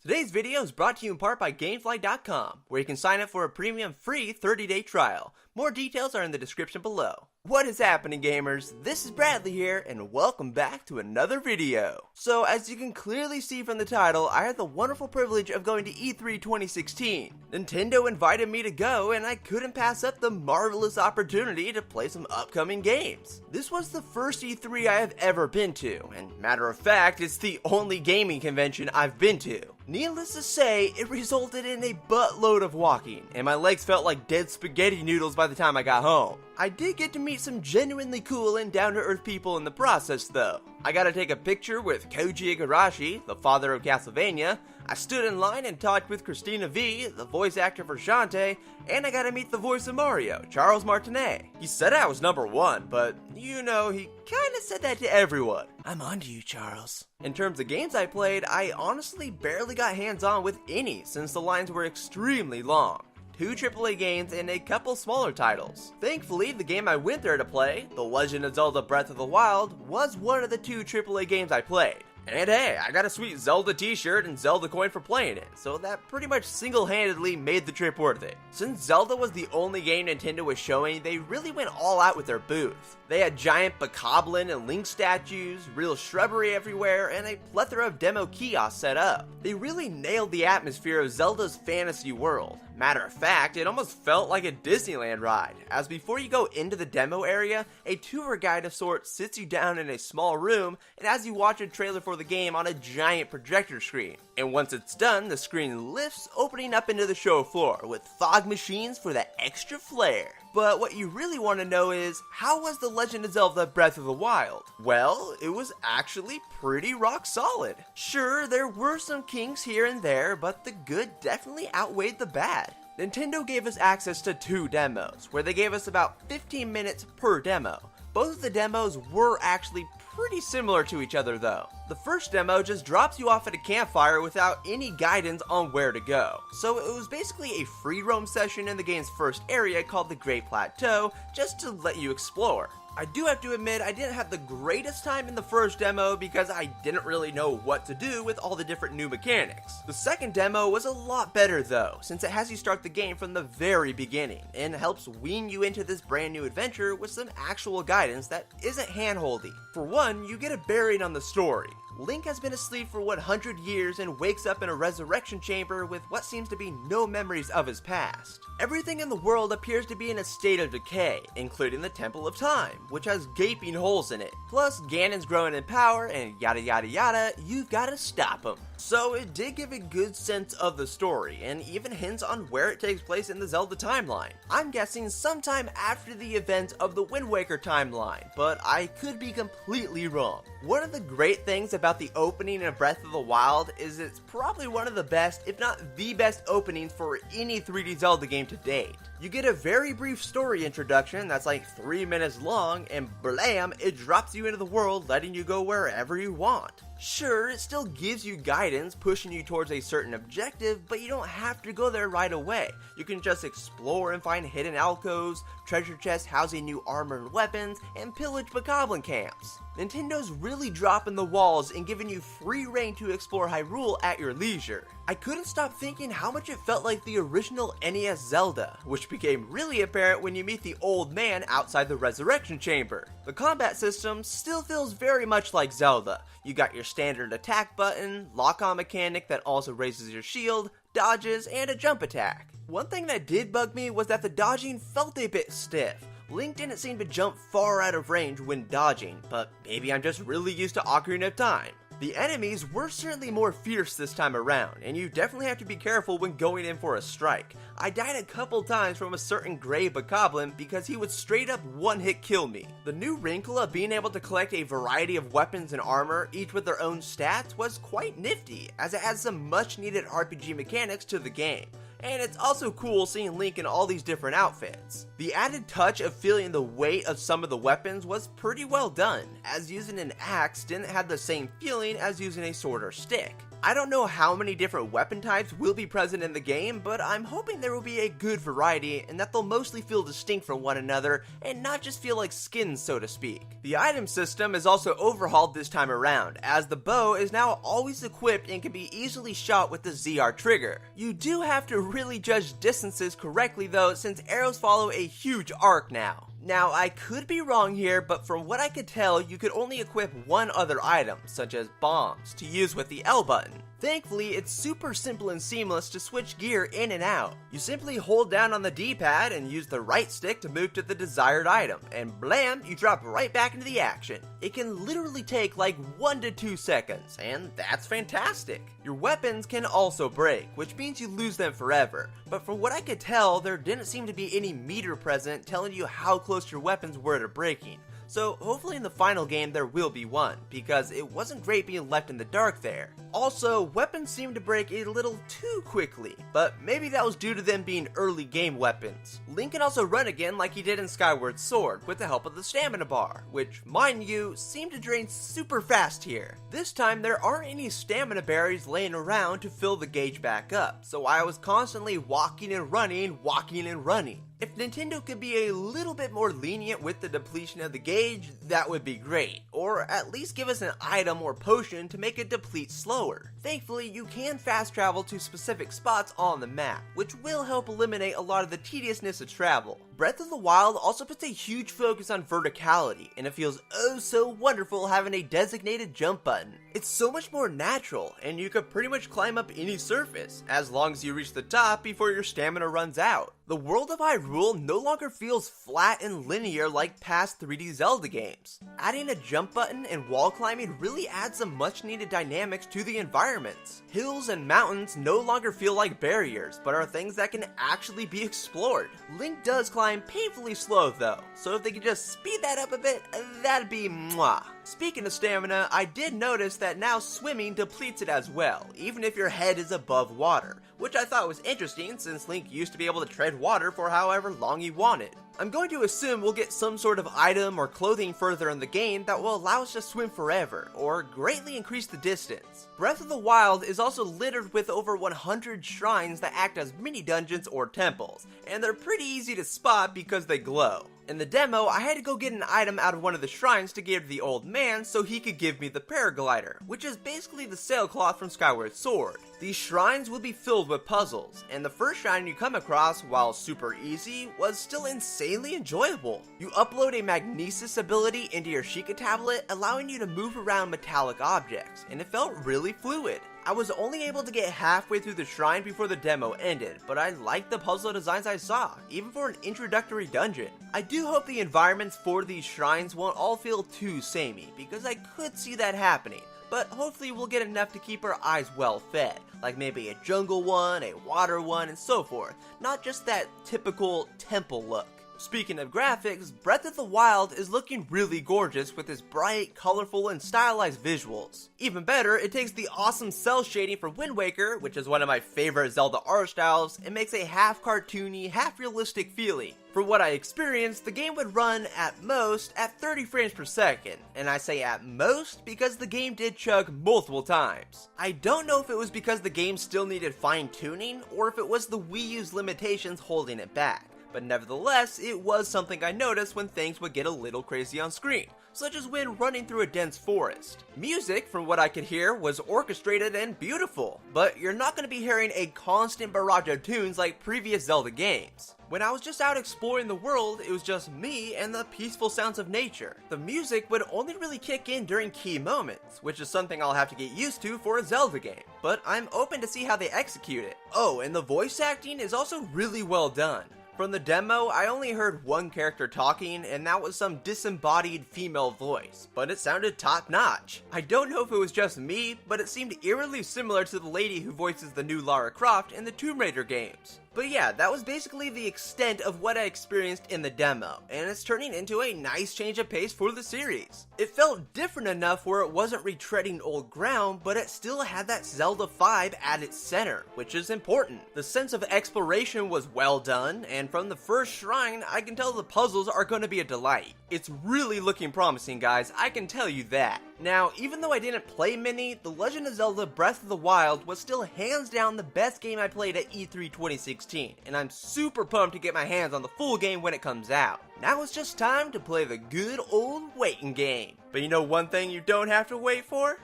Today's video is brought to you in part by Gamefly.com, where you can sign up for a premium free 30-day trial. More details are in the description below. What is happening, gamers? This is Bradley here, and welcome back to another video. So, as you can clearly see from the title, I had the wonderful privilege of going to E3 2016. Nintendo invited me to go, and I couldn't pass up the marvelous opportunity to play some upcoming games. This was the first E3 I have ever been to, and matter of fact, it's the only gaming convention I've been to. Needless to say, it resulted in a buttload of walking, and my legs felt like dead spaghetti noodles by the time I got home. I did get to meet some genuinely cool and down-to-earth people in the process though. I got to take a picture with Koji Igarashi, the father of Castlevania. I stood in line and talked with Christina V, the voice actor for Shantae, and I got to meet the voice of Mario, Charles Martinet. He said I was #1, but you know, he kinda said that to everyone. I'm on to you, Charles. In terms of games I played, I honestly barely got hands-on with any since the lines were extremely long. 2 AAA games and a couple smaller titles. Thankfully, the game I went there to play, The Legend of Zelda Breath of the Wild, was one of the 2 AAA games I played. And hey, I got a sweet Zelda t-shirt and Zelda coin for playing it, so that pretty much single-handedly made the trip worth it. Since Zelda was the only game Nintendo was showing, they really went all out with their booth. They had giant Bokoblin and Link statues, real shrubbery everywhere, and a plethora of demo kiosks set up. They really nailed the atmosphere of Zelda's fantasy world. Matter of fact, it almost felt like a Disneyland ride, as before you go into the demo area, a tour guide of sorts sits you down in a small room and has you watch a trailer for the game on a giant projector screen. And once it's done, the screen lifts, opening up into the show floor with fog machines for that extra flair. But what you really want to know is, how was The Legend of Zelda Breath of the Wild? Well, it was actually pretty rock solid. Sure, there were some kinks here and there, but the good definitely outweighed the bad. Nintendo gave us access to 2 demos, where they gave us about 15 minutes per demo. Both of the demos were actually pretty similar to each other though. The first demo just drops you off at a campfire without any guidance on where to go. So it was basically a free roam session in the game's first area called the Great Plateau, just to let you explore. I do have to admit I didn't have the greatest time in the first demo because I didn't really know what to do with all the different new mechanics. The second demo was a lot better though, since it has you start the game from the very beginning and helps wean you into this brand new adventure with some actual guidance that isn't handholdy. For one, you get a bearing on the story. Link has been asleep for 100 years and wakes up in a resurrection chamber with what seems to be no memories of his past. Everything in the world appears to be in a state of decay, including the Temple of Time, which has gaping holes in it. Plus, Ganon's growing in power and yada yada yada, you've gotta stop him. So it did give a good sense of the story, and even hints on where it takes place in the Zelda timeline. I'm guessing sometime after the events of the Wind Waker timeline, but I could be completely wrong. One of the great things about the opening of Breath of the Wild is it's probably one of the best, if not the best openings for any 3D Zelda game to date. You get a very brief story introduction that's like 3 minutes long, and blam, it drops you into the world, letting you go wherever you want. Sure, it still gives you guidance, pushing you towards a certain objective, but you don't have to go there right away. You can just explore and find hidden alcoves, treasure chests housing new armor and weapons, and pillage Bokoblin camps. Nintendo's really dropping the walls and giving you free reign to explore Hyrule at your leisure. I couldn't stop thinking how much it felt like the original NES Zelda, which became really apparent when you meet the old man outside the resurrection chamber. The combat system still feels very much like Zelda. You got your standard attack button, lock-on mechanic that also raises your shield, dodges, and a jump attack. One thing that did bug me was that the dodging felt a bit stiff. Link didn't seem to jump far out of range when dodging, but maybe I'm just really used to Ocarina of Time. The enemies were certainly more fierce this time around, and you definitely have to be careful when going in for a strike. I died a couple times from a certain gray Bokoblin because he would straight up one-hit kill me. The new wrinkle of being able to collect a variety of weapons and armor, each with their own stats, was quite nifty, as it adds some much needed RPG mechanics to the game. And it's also cool seeing Link in all these different outfits. The added touch of feeling the weight of some of the weapons was pretty well done, as using an axe didn't have the same feeling as using a sword or stick. I don't know how many different weapon types will be present in the game, but I'm hoping there will be a good variety and that they'll mostly feel distinct from one another and not just feel like skins, so to speak. The item system is also overhauled this time around, as the bow is now always equipped and can be easily shot with the ZR trigger. You do have to really judge distances correctly though, since arrows follow a huge arc now. Now, I could be wrong here, but from what I could tell, you could only equip one other item, such as bombs, to use with the L button. Thankfully, it's super simple and seamless to switch gear in and out. You simply hold down on the D-pad and use the right stick to move to the desired item, and blam, you drop right back into the action. It can literally take like 1 to 2 seconds, and that's fantastic. Your weapons can also break, which means you lose them forever, but from what I could tell, there didn't seem to be any meter present telling you how close your weapons were to breaking. So hopefully in the final game there will be one, because it wasn't great being left in the dark there. Also, weapons seem to break a little too quickly, but maybe that was due to them being early game weapons. Link can also run again like he did in Skyward Sword with the help of the stamina bar, which, mind you, seemed to drain super fast here. This time there aren't any stamina berries laying around to fill the gauge back up, so I was constantly walking and running. If Nintendo could be a little bit more lenient with the depletion of the gauge, that would be great, or at least give us an item or potion to make it deplete slower. Thankfully, you can fast travel to specific spots on the map, which will help eliminate a lot of the tediousness of travel. Breath of the Wild also puts a huge focus on verticality, and it feels oh so wonderful having a designated jump button. It's so much more natural, and you could pretty much climb up any surface, as long as you reach the top before your stamina runs out. The world of Hyrule no longer feels flat and linear like past 3D Zelda games. Adding a jump button and wall climbing really adds some much needed dynamics to the environments. Hills and mountains no longer feel like barriers, but are things that can actually be explored. Link does climb painfully slow though, so if they could just speed that up a bit, that'd be mwah. Speaking of stamina, I did notice that now swimming depletes it as well, even if your head is above water, which I thought was interesting since Link used to be able to tread water for however long he wanted. I'm going to assume we'll get some sort of item or clothing further in the game that will allow us to swim forever, or greatly increase the distance. Breath of the Wild is also littered with over 100 shrines that act as mini dungeons or temples, and they're pretty easy to spot because they glow. In the demo, I had to go get an item out of one of the shrines to give to the old man so he could give me the paraglider, which is basically the sailcloth from Skyward Sword. These shrines will be filled with puzzles, and the first shrine you come across, while super easy, was still insanely enjoyable. You upload a magnesis ability into your Sheikah tablet, allowing you to move around metallic objects, and it felt really fluid. I was only able to get halfway through the shrine before the demo ended, but I liked the puzzle designs I saw, even for an introductory dungeon. I do hope the environments for these shrines won't all feel too samey, because I could see that happening, but hopefully we'll get enough to keep our eyes well fed, like maybe a jungle one, a water one, and so forth, not just that typical temple look. Speaking of graphics, Breath of the Wild is looking really gorgeous with its bright, colorful, and stylized visuals. Even better, it takes the awesome cell shading from Wind Waker, which is one of my favorite Zelda art styles, and makes a half cartoony, half realistic feeling. From what I experienced, the game would run at most at 30 frames per second, and I say at most because the game did chug multiple times. I don't know if it was because the game still needed fine-tuning, or if it was the Wii U's limitations holding it back. But nevertheless, it was something I noticed when things would get a little crazy on screen, such as when running through a dense forest. Music, from what I could hear, was orchestrated and beautiful, but you're not going to be hearing a constant barrage of tunes like previous Zelda games. When I was just out exploring the world, it was just me and the peaceful sounds of nature. The music would only really kick in during key moments, which is something I'll have to get used to for a Zelda game, but I'm open to see how they execute it. Oh, and the voice acting is also really well done. From the demo, I only heard one character talking, and that was some disembodied female voice, but it sounded top notch. I don't know if it was just me, but it seemed eerily similar to the lady who voices the new Lara Croft in the Tomb Raider games. But yeah, that was basically the extent of what I experienced in the demo, and it's turning into a nice change of pace for the series. It felt different enough where it wasn't retreading old ground, but it still had that Zelda vibe at its center, which is important. The sense of exploration was well done, and from the first shrine, I can tell the puzzles are going to be a delight. It's really looking promising, guys, I can tell you that. Now, even though I didn't play many, The Legend of Zelda Breath of the Wild was still hands down the best game I played at E3 2016, and I'm super pumped to get my hands on the full game when it comes out. Now it's just time to play the good old waiting game. But you know one thing you don't have to wait for?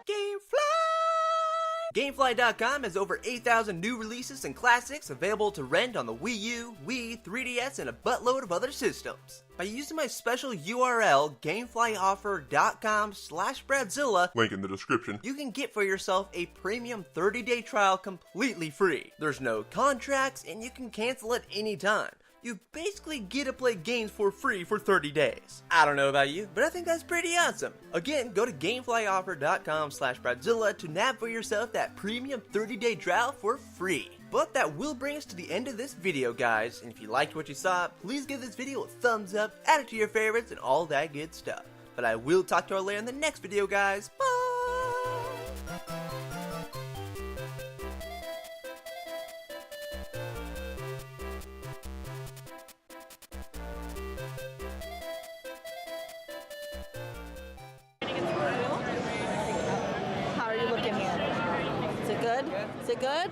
GameFly! GameFly.com has over 8,000 new releases and classics available to rent on the Wii U, Wii, 3DS, and a buttload of other systems. By using my special URL, GameFlyOffer.com/Bradzilla, link in the description, you can get for yourself a premium 30-day trial completely free. There's no contracts, and you can cancel at any time. You basically get to play games for free for 30 days. I don't know about you, but I think that's pretty awesome. Again, go to GameFlyOffer.com/Bradzilla to nab for yourself that premium 30-day trial for free. But that will bring us to the end of this video, guys, and if you liked what you saw, please give this video a thumbs up, add it to your favorites, and all that good stuff. But I will talk to you all later in the next video, guys. Bye! How are you looking here? Is it good? Is it good?